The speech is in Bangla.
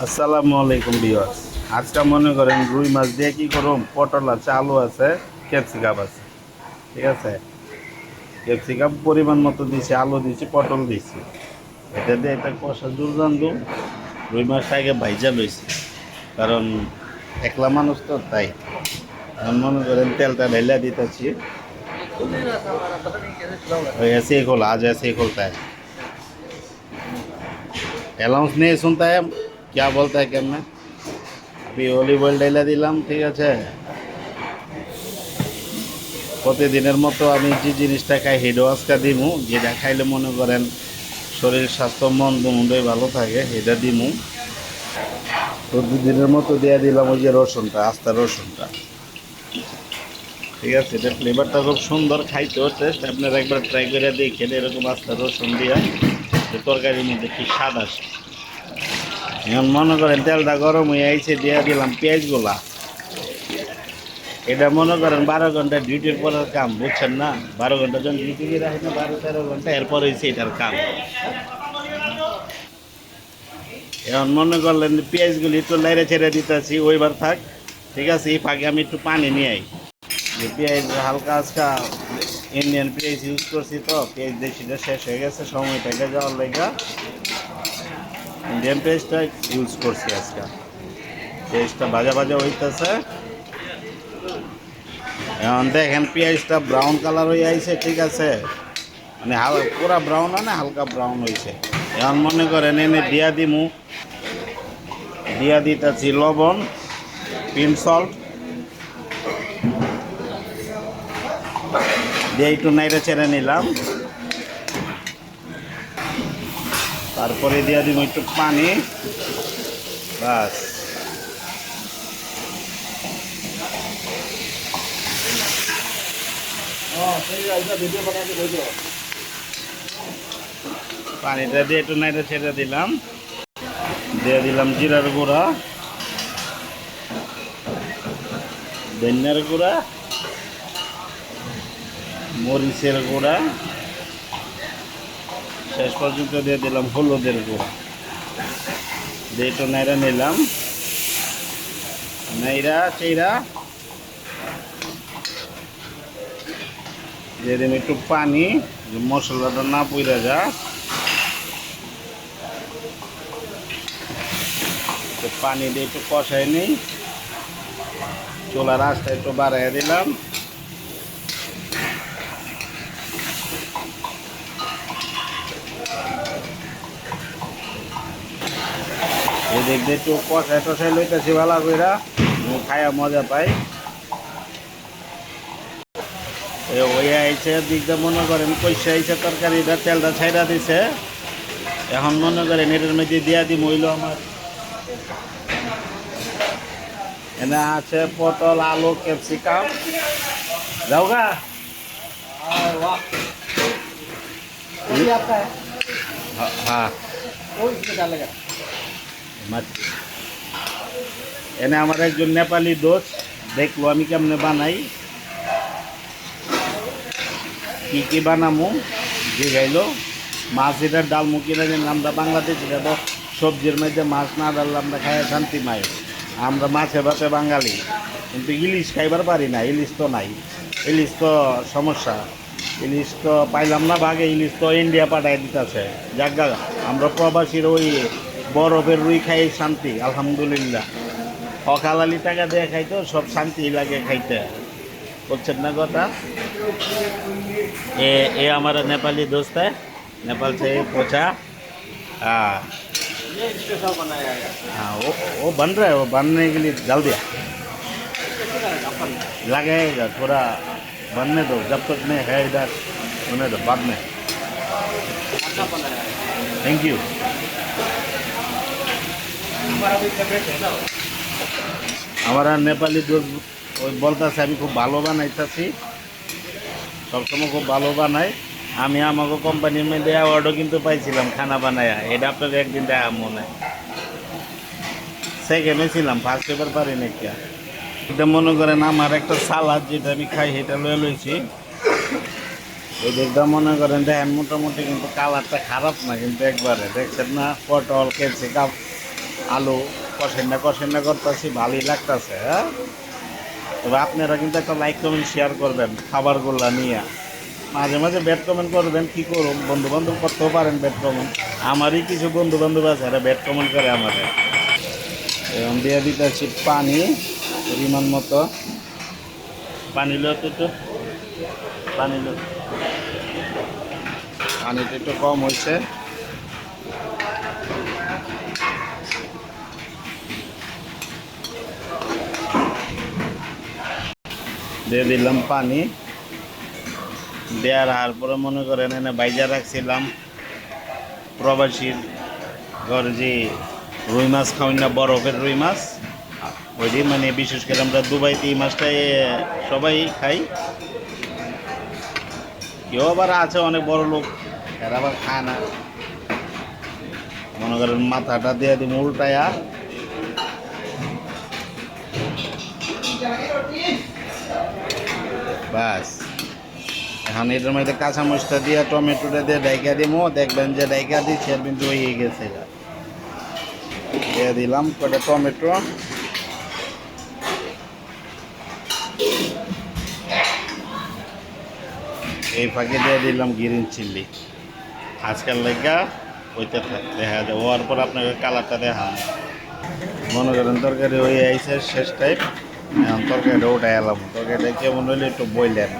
আসসালামু আলাইকুম ভিউয়ার্স। আজকে মনে করেন রুই মাছ দিয়ে কি করুম, পটল আছে, আলু আছে, ক্যাপসিকাম আছে। ঠিক আছে, ক্যাপসিকাম পরিমাণ মতো দিছি, আলু দিছি, পটল দিছি। এটা দিয়ে একটা কষা জোর রান্ধুম। রুই মাছটা আগে ভাইজা লইছি, কারণ একলা মানুষ তো, তাই এখন মনে করেন তেলটা ঢেলা দিতেছি। ऐसे ही खोला, आज ऐसे ही खोलता है। अलाउंस नहीं सुनता है, क्या बोलता है क्या मैं अभी অলিভ অয়েল ঢেলে দিলাম। ঠিক আছে, প্রতিদিনের মতো আমি যে জিনিসটা খাই হেডো আজকা দিমু, যেটা খাইলে মনে করেন শরীর স্বাস্থ্য মন দুমুন্ডই ভালো থাকে, এটা দিমু। প্রতিদিনের মতো দিয়ে দিলাম ওই যে রসুনটা, আস্তা রসুনটা। ঠিক আছে, এটা ফ্লেভারটা খুব সুন্দর, খাইতেও টেস্ট। আপনারা একবার ট্রাই করে দেখেন, এরকম আস্তা রসুন দিয়া তরকারির মধ্যে কি স্বাদ আসে। এখন মনে করেন তেলটা গরম হয়ে আইছে, দিয়ে দিলাম পেঁয়াজগুলা। এটা মনে করেন 12 ঘন্টা ডিউটির পরের কাম, বুঝছেন না? 12 ঘন্টা যখন ডিউটি দিয়ে রাখি না, 12-13 ঘন্টা, এরপর হয়েছে এটার কাম। এখন মনে করলেন পেঁয়াজগুলি একটু লাইড়ে ছেড়ে দিতেছি, ওইবার থাক। ঠিক আছে, এই ফাঁকে আমি একটু পানি নিয়ে আই। যে পেঁয়াজ হালকা আজকা ইন্ডিয়ান পেঁয়াজ ইউজ করছি, তো পেঁয়াজ দেশিটা শেষ হয়ে গেছে, সময় পেটে যাওয়ার লেগা ইন্ডিয়ান পেঁয়াজটা ইউজ করছি আজকে। পেঁয়াজটা ভাজা ভাজা হইতেছে। এখন দেখেন পেঁয়াজটা ব্রাউন কালার হয়ে আইছে। ঠিক আছে, মানে পুরা ব্রাউন হয় না, হালকা ব্রাউন হয়েছে। এখন মনে করেন এনে দিয়া দিতেছি লবণ, পিঙ্ক সল্ট দিয়ে একটু নাইড়ে ছেড়ে নিলাম। তারপরে দিয়া দিব একটু পানি, বাস। পানিটা দিয়ে একটু নাইড়ে ছেড়ে দিলাম। দিয়ে দিলাম জিরার গুঁড়া, ধনিয়ার গুঁড়া, মরিচের গুঁড়া, শেষ পর্যন্ত দিয়ে দিলাম হলুদের গুঁড়া। দিয়ে একটু নাইড়া নিলাম, নাইড়া চেরা দিয়ে দিলাম একটু পানি, মশলাটা না পুড়ে যা। পানি দিয়ে একটু কষাই নিই, চুলার আঁচটা একটু বাড়াই দিলাম। এই দিক দিয়ে একটু কষাই লইতেছি ভালো কইরা, খাইয়া মজা পাই। ওই আইছে দিকটা মনে করেন কইসা আইছে, তরকারিটা তেলটা ছাইড়া দিছে। এখন মনে করেন এটার মধ্যে দিয়া দিই মইল আমার এনে আছে পটল, আলু, ক্যাপসিকাম। যাওগা হ্যাঁ, এনে আমার একজন নেপালি দোস্ত দেখলো আমি কেমনে বানাই, কি বানামো জিগাইলো। মাছ এটার ডাল মুখিয়ে দিন, আমরা বাংলাদেশি তো সবজির মধ্যে মাছ না ডাললে আমরা খাই শান্তি মাই। আমরা মাছে ভাতে বাঙালি, কিন্তু ইলিশ খাইবার পারি না। ইলিশ তো নাই, ইলিশ তো সমস্যা। ইলিশ তো পাইলাম না ভাগে, ইলিশ তো ইন্ডিয়া পাঠাই দিতেছে। যাক, আমরা প্রবাসীর ওই বরফের রুই খাই শান্তি, আলহামদুলিল্লাহ। অকালালি টাকা দিয়ে খাইতো সব শান্তি লাগে খাইতে, বুঝছেন না কথা? ये हमारा नेपाली दोस्त है, नेपाल से पहुँचा। हाँ हाँ, वो बन रहा है, वो बनने के लिए डाल दिया, लगेगा थोड़ा बनने दो, जब तक नहीं है इधर होने दो, बाद में। Thank you. हमारा नेपाली दोस्त ওই বলতেছে আমি খুব ভালো বানাইতেছি, সবসময় খুব ভালো বানাই আমি। আমাকে কোম্পানির মধ্যে অ্যাওয়ার্ডও কিন্তু পাইছিলাম খানা বানায়া। এটা আপনার একদিন দেখা মনে, সেকেন্ডে ছিলাম, ফার্স্ট এবার পারি না। এটা মনে করেন আমার একটা সালাদ যেটা আমি খাই, সেটা লয়ে লইছি। এই দিকটা মনে করেন দেখেন মোটামুটি, কিন্তু কালারটা খারাপ না কিন্তু একবারে, দেখছেন না? পটল, ক্যাপসিকাম, আলু কষেন না করতেছি, ভালোই লাগতেছে। হ্যাঁ, তবে আপনারা কিন্তু একটা লাইক কমেন্ট শেয়ার করবেন খাবারগুলো নিয়ে, মাঝে মাঝে ব্যাড কমেন্ট করবেন। কী করুন, বন্ধু বান্ধব করতেও পারেন ব্যাড কমেন্ট। আমারই কিছু বন্ধু বান্ধব আছে এরা ব্যাড কমেন্ট করে আমাদের। এবং দিয়ে দিতেছি পানি পরিমাণ মতো। পানি লো তো একটু, পানি লো, পানিটা একটু কম হয়েছে। দিয়ে দিলাম পানি। দেওয়ার হার পরে মনে করেন এনে বাইজা রাখছিলাম প্রবাসীর ঘর যে রুই মাছ খাওয়াই না, বরফের রুই মাছ। ওইটি মানে বিশেষ করে আমরা দুবাইতে এই মাছটাই সবাই খাই। কেউ আবার আছে অনেক বড় লোক, এরা আবার খায় না। মনে করেন মাথাটা দিয়ে দিই উল্টায়া। বাস, এখন এটার মধ্যে কাঁচামরিচটা দিয়ে টমেটোটা দিয়ে ডাইকা দিব। দেখবেন যে ডাইকা দিচ্ছি আর কিন্তু হয়ে গেছে। দিয়ে দিলাম কটা টমেটো। এই ফাঁকে দিয়ে দিলাম গ্রিন চিল্লি। আজকাল লেগা ওইটা দেখা যায়, হওয়ার পর আপনাকে কালারটা দেখান। মনে করেন তরকারি হয়ে আইসে শেষ টাইপ। এখন তরকারিটা ওটাই এলাম, তরকারিটা কেমন হইলে একটু বললেন।